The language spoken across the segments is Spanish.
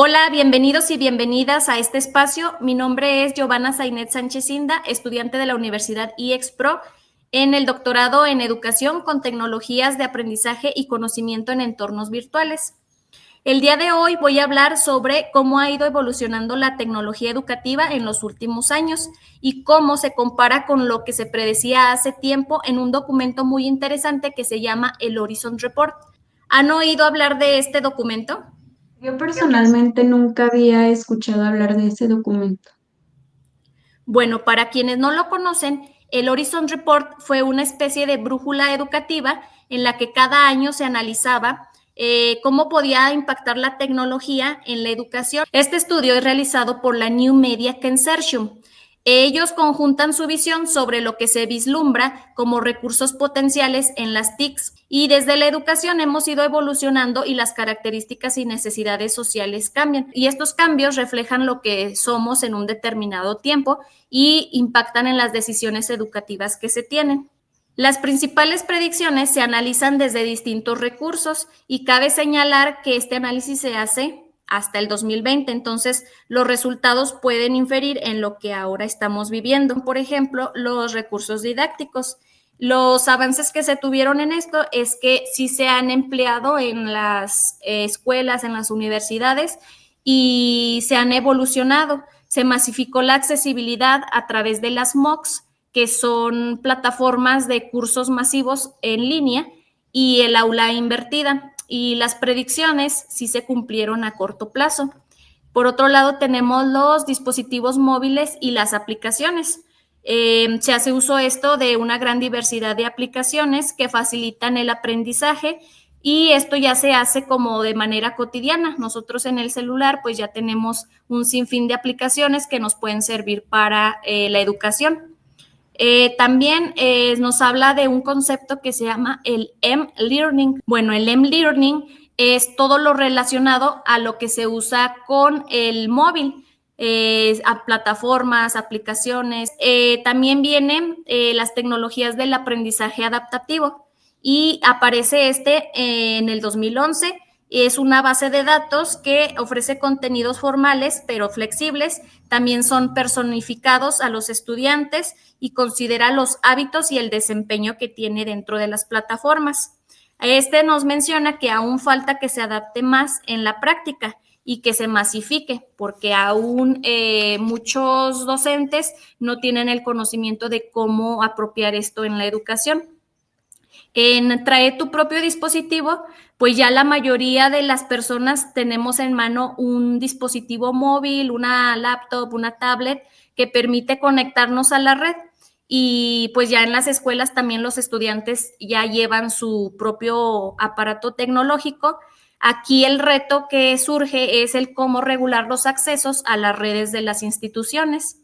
Hola, bienvenidos y bienvenidas a este espacio. Mi nombre es Giovanna Zainet Sánchez Inda, estudiante de la Universidad IEXPRO en el doctorado en Educación con Tecnologías de Aprendizaje y Conocimiento en Entornos Virtuales. El día de hoy voy a hablar sobre cómo ha ido evolucionando la tecnología educativa en los últimos años y cómo se compara con lo que se predecía hace tiempo en un documento muy interesante que se llama el Horizon Report. ¿Han oído hablar de este documento? Yo personalmente nunca había escuchado hablar de ese documento. Bueno, para quienes no lo conocen, el Horizon Report fue una especie de brújula educativa en la que cada año se analizaba cómo podía impactar la tecnología en la educación. Este estudio es realizado por la New Media Consortium. Ellos conjuntan su visión sobre lo que se vislumbra como recursos potenciales en las TICs y desde la educación hemos ido evolucionando y las características y necesidades sociales cambian y estos cambios reflejan lo que somos en un determinado tiempo y impactan en las decisiones educativas que se tienen. Las principales predicciones se analizan desde distintos recursos y cabe señalar que este análisis se hace hasta el 2020, entonces los resultados pueden inferir en lo que ahora estamos viviendo. Por ejemplo, los recursos didácticos. Los avances que se tuvieron en esto es que sí se han empleado en las escuelas, en las universidades y se han evolucionado. Se masificó la accesibilidad a través de las MOOCs, que son plataformas de cursos masivos en línea, y el aula invertida. Y las predicciones sí se cumplieron a corto plazo. Por otro lado, tenemos los dispositivos móviles y las aplicaciones. Se hace uso esto de una gran diversidad de aplicaciones que facilitan el aprendizaje y esto ya se hace como de manera cotidiana. Nosotros en el celular pues ya tenemos un sinfín de aplicaciones que nos pueden servir para la educación. También nos habla de un concepto que se llama el M-Learning. Bueno, el M-Learning es todo lo relacionado a lo que se usa con el móvil, a plataformas, aplicaciones. También vienen las tecnologías del aprendizaje adaptativo y aparece en el 2011. Es una base de datos que ofrece contenidos formales pero flexibles. También son personificados a los estudiantes y considera los hábitos y el desempeño que tiene dentro de las plataformas. Este nos menciona que aún falta que se adapte más en la práctica y que se masifique, porque aún muchos docentes no tienen el conocimiento de cómo apropiar esto en la educación. En Trae tu propio dispositivo, pues ya la mayoría de las personas tenemos en mano un dispositivo móvil, una laptop, una tablet que permite conectarnos a la red. Y pues ya en las escuelas también los estudiantes ya llevan su propio aparato tecnológico. Aquí el reto que surge es el cómo regular los accesos a las redes de las instituciones.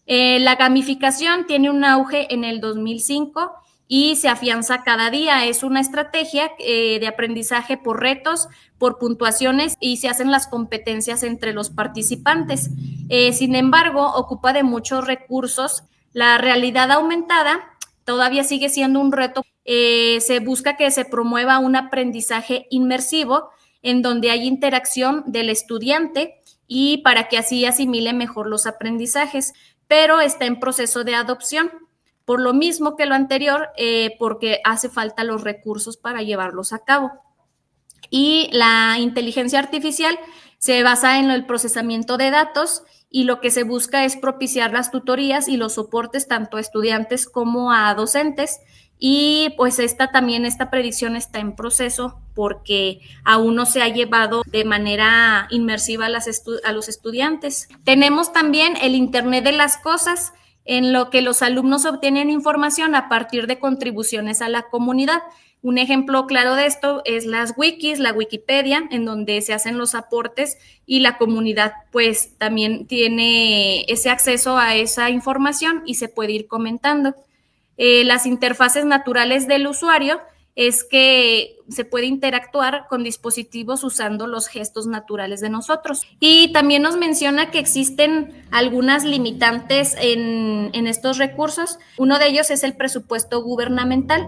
La gamificación tiene un auge en el 2005 y se afianza cada día. Es una estrategia de aprendizaje por retos, por puntuaciones y se hacen las competencias entre los participantes. Sin embargo, ocupa de muchos recursos. La realidad aumentada todavía sigue siendo un reto. Se busca que se promueva un aprendizaje inmersivo en donde hay interacción del estudiante y para que así asimile mejor los aprendizajes, pero está en proceso de adopción. Por lo mismo que lo anterior, porque hace falta los recursos para llevarlos a cabo. Y la inteligencia artificial se basa en el procesamiento de datos y lo que se busca es propiciar las tutorías y los soportes tanto a estudiantes como a docentes. Y pues esta predicción está en proceso porque aún no se ha llevado de manera inmersiva a los estudiantes. Tenemos también el Internet de las Cosas, en lo que los alumnos obtienen información a partir de contribuciones a la comunidad. Un ejemplo claro de esto es las wikis, la Wikipedia, en donde se hacen los aportes y la comunidad pues también tiene ese acceso a esa información y se puede ir comentando. Las interfaces naturales del usuario es que se puede interactuar con dispositivos usando los gestos naturales de nosotros. Y también nos menciona que existen algunas limitantes en estos recursos. Uno de ellos es el presupuesto gubernamental.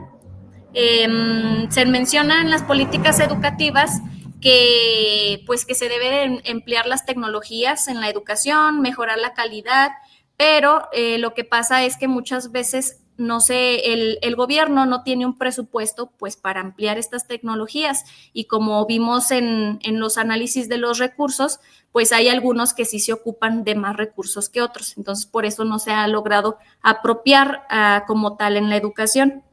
Se menciona en las políticas educativas que pues que se deben emplear las tecnologías en la educación, mejorar la calidad, pero lo que pasa es que muchas veces no sé, el gobierno no tiene un presupuesto pues para ampliar estas tecnologías y como vimos en los análisis de los recursos, pues hay algunos que sí se ocupan de más recursos que otros. Entonces, por eso no se ha logrado apropiar como tal en la educación.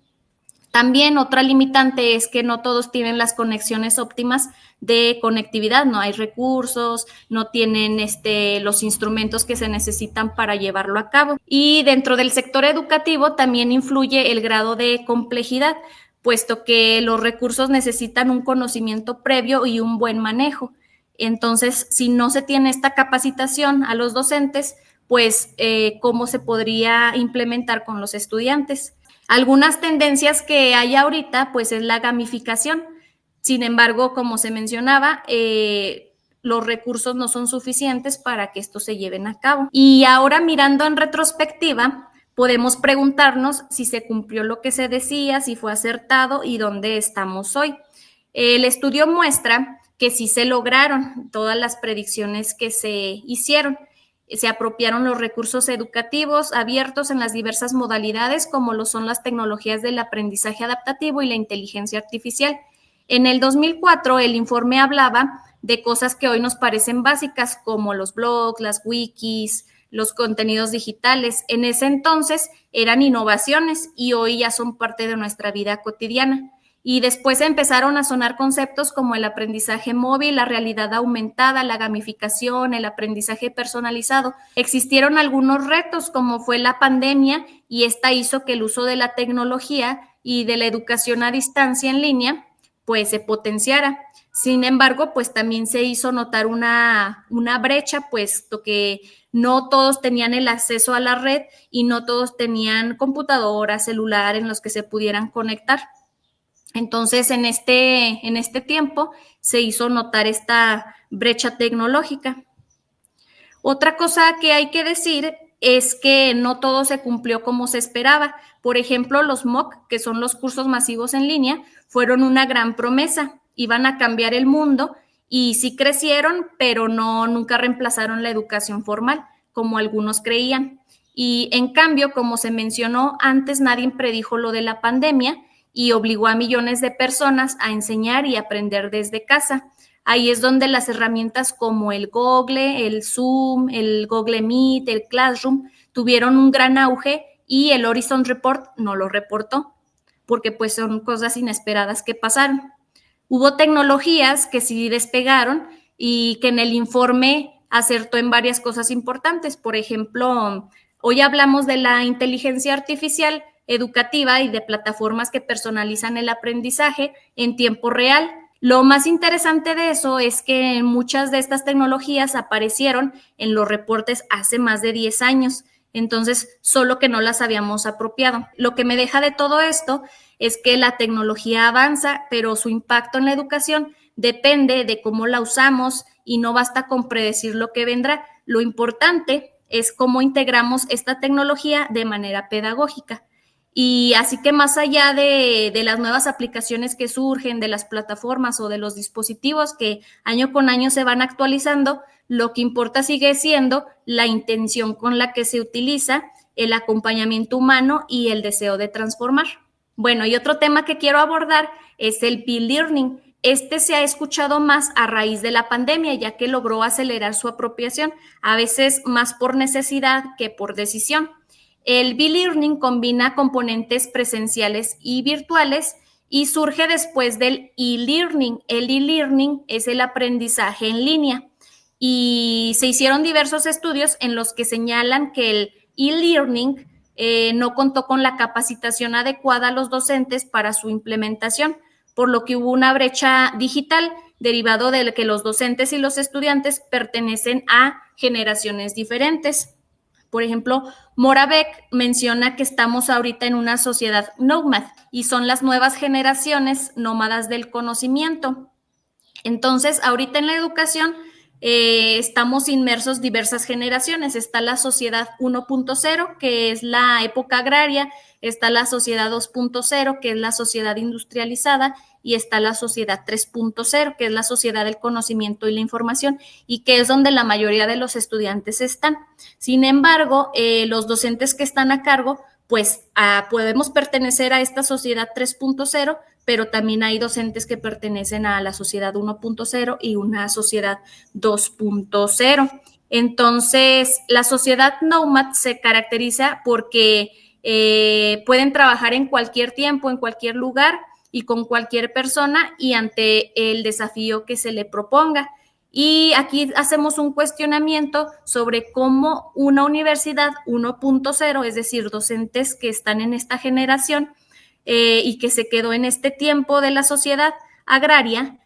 También otra limitante es que no todos tienen las conexiones óptimas de conectividad, no hay recursos, no tienen los instrumentos que se necesitan para llevarlo a cabo. Y dentro del sector educativo también influye el grado de complejidad, puesto que los recursos necesitan un conocimiento previo y un buen manejo. Entonces, si no se tiene esta capacitación a los docentes, pues, ¿cómo se podría implementar con los estudiantes? Algunas tendencias que hay ahorita, pues es la gamificación. Sin embargo, como se mencionaba, los recursos no son suficientes para que esto se lleven a cabo. Y ahora mirando en retrospectiva, podemos preguntarnos si se cumplió lo que se decía, si fue acertado y dónde estamos hoy. El estudio muestra que sí se lograron todas las predicciones que se hicieron. Se apropiaron los recursos educativos abiertos en las diversas modalidades, como lo son las tecnologías del aprendizaje adaptativo y la inteligencia artificial. En el 2004, el informe hablaba de cosas que hoy nos parecen básicas, como los blogs, las wikis, los contenidos digitales. En ese entonces eran innovaciones y hoy ya son parte de nuestra vida cotidiana. Y después empezaron a sonar conceptos como el aprendizaje móvil, la realidad aumentada, la gamificación, el aprendizaje personalizado. Existieron algunos retos como fue la pandemia y esta hizo que el uso de la tecnología y de la educación a distancia en línea pues se potenciara. Sin embargo, pues también se hizo notar una brecha, puesto que no todos tenían el acceso a la red y no todos tenían computadora, celular en los que se pudieran conectar. Entonces, en este tiempo se hizo notar esta brecha tecnológica. Otra cosa que hay que decir es que no todo se cumplió como se esperaba. Por ejemplo, los MOOC, que son los cursos masivos en línea, fueron una gran promesa. Iban a cambiar el mundo y sí crecieron, pero nunca reemplazaron la educación formal, como algunos creían. Y en cambio, como se mencionó antes, nadie predijo lo de la pandemia y obligó a millones de personas a enseñar y aprender desde casa. Ahí es donde las herramientas como el Google, el Zoom, el Google Meet, el Classroom tuvieron un gran auge y el Horizon Report no lo reportó, porque pues son cosas inesperadas que pasaron. Hubo tecnologías que sí despegaron y que en el informe acertó en varias cosas importantes. Por ejemplo, hoy hablamos de la inteligencia artificial educativa y de plataformas que personalizan el aprendizaje en tiempo real. Lo más interesante de eso es que muchas de estas tecnologías aparecieron en los reportes hace más de 10 años, entonces solo que no las habíamos apropiado. Lo que me deja de todo esto es que la tecnología avanza, pero su impacto en la educación depende de cómo la usamos y no basta con predecir lo que vendrá. Lo importante es cómo integramos esta tecnología de manera pedagógica. Y así que más allá de las nuevas aplicaciones que surgen, de las plataformas o de los dispositivos que año con año se van actualizando, lo que importa sigue siendo la intención con la que se utiliza, el acompañamiento humano y el deseo de transformar. Bueno, y otro tema que quiero abordar es el peer learning. Este se ha escuchado más a raíz de la pandemia, ya que logró acelerar su apropiación, a veces más por necesidad que por decisión. El B-Learning combina componentes presenciales y virtuales y surge después del e-learning. El e-learning es el aprendizaje en línea y se hicieron diversos estudios en los que señalan que el e-learning no contó con la capacitación adecuada a los docentes para su implementación, por lo que hubo una brecha digital derivado de que los docentes y los estudiantes pertenecen a generaciones diferentes. Por ejemplo, Moravec menciona que estamos ahorita en una sociedad nómada y son las nuevas generaciones nómadas del conocimiento. Entonces, ahorita en la educación estamos inmersos diversas generaciones. Está la sociedad 1.0, que es la época agraria, está la sociedad 2.0, que es la sociedad industrializada, y está la sociedad 3.0, que es la sociedad del conocimiento y la información, y que es donde la mayoría de los estudiantes están. Sin embargo, los docentes que están a cargo, pues podemos pertenecer a esta sociedad 3.0, pero también hay docentes que pertenecen a la sociedad 1.0 y una sociedad 2.0. Entonces, la sociedad Nomad se caracteriza porque pueden trabajar en cualquier tiempo, en cualquier lugar y con cualquier persona y ante el desafío que se le proponga. Y aquí hacemos un cuestionamiento sobre cómo una universidad 1.0, es decir, docentes que están en esta generación y que se quedó en este tiempo de la sociedad agraria,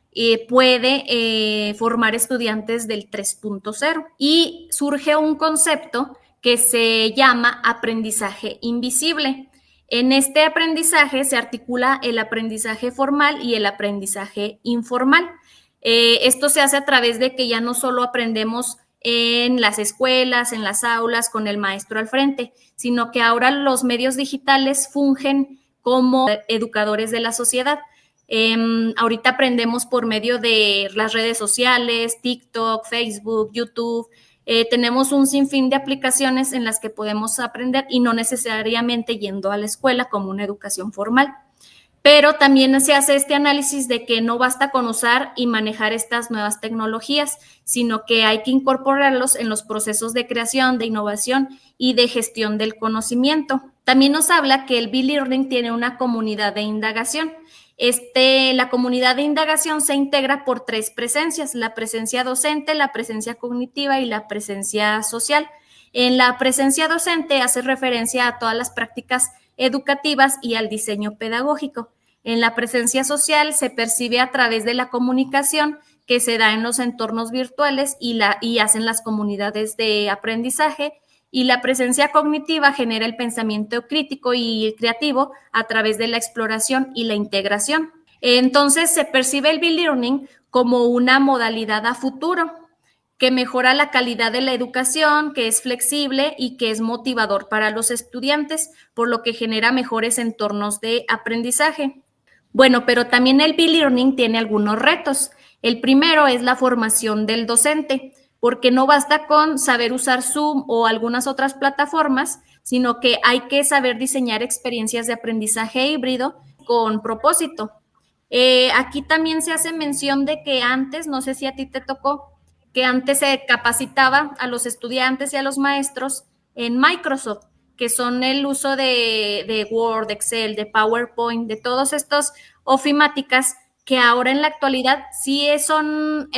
puede formar estudiantes del 3.0. Y surge un concepto que se llama aprendizaje invisible. En este aprendizaje se articula el aprendizaje formal y el aprendizaje informal. Esto se hace a través de que ya no solo aprendemos en las escuelas, en las aulas, con el maestro al frente, sino que ahora los medios digitales fungen como educadores de la sociedad. Ahorita aprendemos por medio de las redes sociales, TikTok, Facebook, YouTube. Tenemos un sinfín de aplicaciones en las que podemos aprender y no necesariamente yendo a la escuela como una educación formal. Pero también se hace este análisis de que no basta con usar y manejar estas nuevas tecnologías, sino que hay que incorporarlos en los procesos de creación, de innovación y de gestión del conocimiento. También nos habla que el B-Learning tiene una comunidad de indagación. La comunidad de indagación se integra por 3 presencias: la presencia docente, la presencia cognitiva y la presencia social. En la presencia docente hace referencia a todas las prácticas educativas y al diseño pedagógico. En la presencia social se percibe a través de la comunicación que se da en los entornos virtuales y hacen las comunidades de aprendizaje. Y la presencia cognitiva genera el pensamiento crítico y creativo a través de la exploración y la integración. Entonces se percibe el B-Learning como una modalidad a futuro que mejora la calidad de la educación, que es flexible y que es motivador para los estudiantes, por lo que genera mejores entornos de aprendizaje. Bueno, pero también el B-Learning tiene algunos retos. El primero es la formación del docente, porque no basta con saber usar Zoom o algunas otras plataformas, sino que hay que saber diseñar experiencias de aprendizaje híbrido con propósito. Aquí también se hace mención de que antes, no sé si a ti te tocó, que antes se capacitaba a los estudiantes y a los maestros en Microsoft, que son el uso de Word, Excel, de PowerPoint, de todos estos ofimáticas que ahora en la actualidad sí son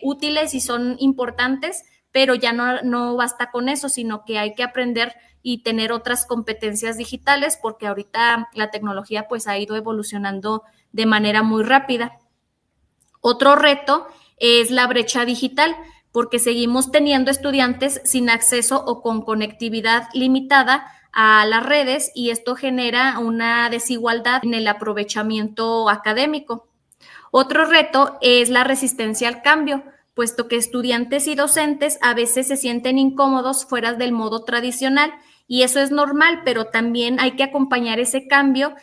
útiles y son importantes, pero ya no basta con eso, sino que hay que aprender y tener otras competencias digitales, porque ahorita la tecnología pues ha ido evolucionando de manera muy rápida. Otro reto es la brecha digital, porque seguimos teniendo estudiantes sin acceso o con conectividad limitada a las redes y esto genera una desigualdad en el aprovechamiento académico. Otro reto es la resistencia al cambio, puesto que estudiantes y docentes a veces se sienten incómodos fuera del modo tradicional y eso es normal, pero también hay que acompañar ese cambio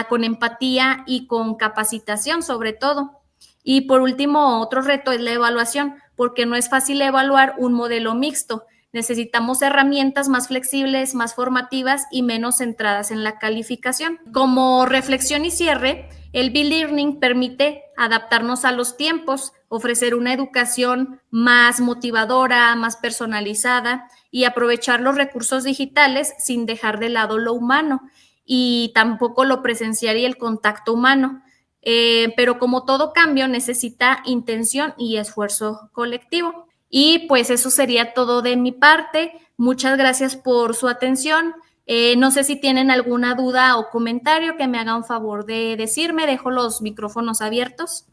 con empatía y con capacitación sobre todo. Y por último, otro reto es la evaluación, porque no es fácil evaluar un modelo mixto. Necesitamos herramientas más flexibles, más formativas y menos centradas en la calificación. Como reflexión y cierre, el B-Learning permite adaptarnos a los tiempos, ofrecer una educación más motivadora, más personalizada y aprovechar los recursos digitales sin dejar de lado lo humano y tampoco lo presencial y el contacto humano. Pero como todo cambio necesita intención y esfuerzo colectivo. Y pues eso sería todo de mi parte. Muchas gracias por su atención. No sé si tienen alguna duda o comentario que me hagan favor de decirme. Dejo los micrófonos abiertos.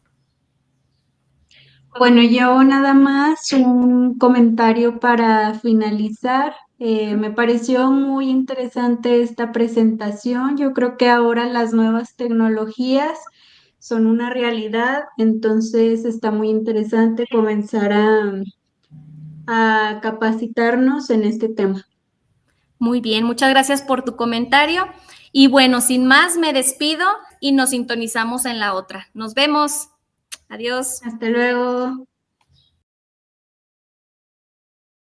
Bueno, yo nada más un comentario para finalizar. Me pareció muy interesante esta presentación. Yo creo que ahora las nuevas tecnologías son una realidad, entonces está muy interesante comenzar a capacitarnos en este tema. Muy bien, muchas gracias por tu comentario. Y bueno, sin más, me despido. y nos sintonizamos en la otra. Nos vemos. Adiós. Hasta luego.